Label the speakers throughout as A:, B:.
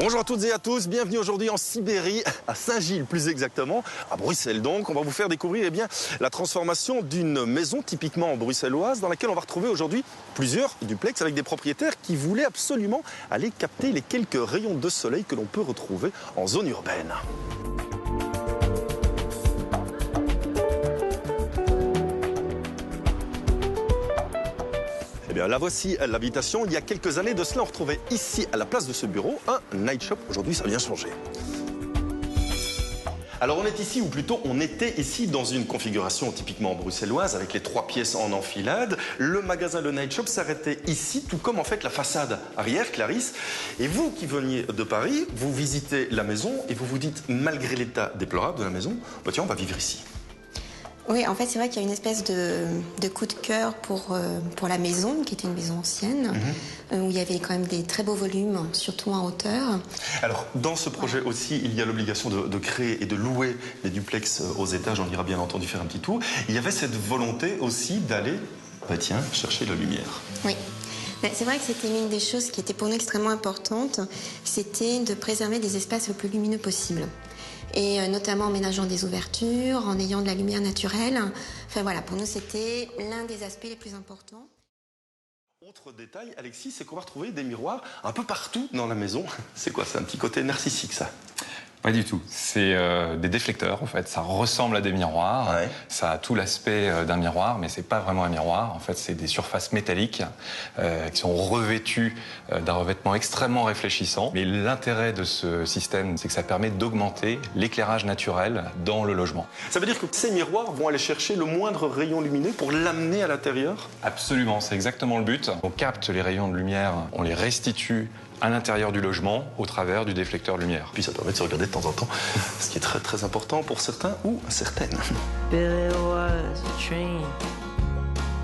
A: Bonjour à toutes et à tous, bienvenue aujourd'hui en Sibérie, à Saint-Gilles plus exactement, à Bruxelles donc. On va vous faire découvrir la transformation d'une maison typiquement bruxelloise dans laquelle on va retrouver aujourd'hui plusieurs duplex avec des propriétaires qui voulaient absolument aller capter les quelques rayons de soleil que l'on peut retrouver en zone urbaine. Eh bien, la voici l'habitation. Il y a quelques années de cela, on retrouvait ici, à la place de ce bureau, un night shop. Aujourd'hui, ça a bien changé. Alors, on est ici, ou plutôt, on était ici dans une configuration typiquement bruxelloise, avec les 3 pièces en enfilade. Le magasin, le night shop, s'arrêtait ici, tout comme en fait la façade arrière, Clarisse. Et vous qui veniez de Paris, vous visitez la maison et vous vous dites, malgré l'état déplorable de la maison, bah tiens, on va vivre ici.
B: Oui, en fait, c'est vrai qu'il y a une espèce de coup de cœur pour la maison, qui était une maison ancienne, où il y avait quand même des très beaux volumes, surtout en hauteur.
A: Alors, dans ce projet aussi, il y a l'obligation de créer et de louer des duplex aux étages. On ira bien entendu faire un petit tour. Il y avait cette volonté aussi d'aller, bah tiens, chercher la lumière.
B: Oui. C'est vrai que c'était l'une des choses qui était pour nous extrêmement importante, c'était de préserver des espaces le plus lumineux possible. Et notamment en ménageant des ouvertures, en ayant de la lumière naturelle. Enfin voilà, pour nous, c'était l'un des aspects les plus importants.
A: Autre détail, Alexis, c'est qu'on va retrouver des miroirs un peu partout dans la maison. C'est quoi, c'est un petit côté narcissique, ça?
C: Pas du tout. C'est des déflecteurs, en fait. Ça ressemble à des miroirs.
A: Ouais.
C: Ça a tout l'aspect d'un miroir, mais c'est pas vraiment un miroir. En fait, c'est des surfaces métalliques qui sont revêtues d'un revêtement extrêmement réfléchissant. Mais l'intérêt de ce système, c'est que ça permet d'augmenter l'éclairage naturel dans le logement.
A: Ça veut dire que ces miroirs vont aller chercher le moindre rayon lumineux pour l'amener à l'intérieur?
C: Absolument, c'est exactement le but. On capte les rayons de lumière, on les restitue à l'intérieur du logement au travers du déflecteur lumière.
A: Puis ça permet de se regarder de temps en temps, ce qui est très très important pour certains ou certaines.
D: Billy was a train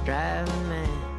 D: driving man.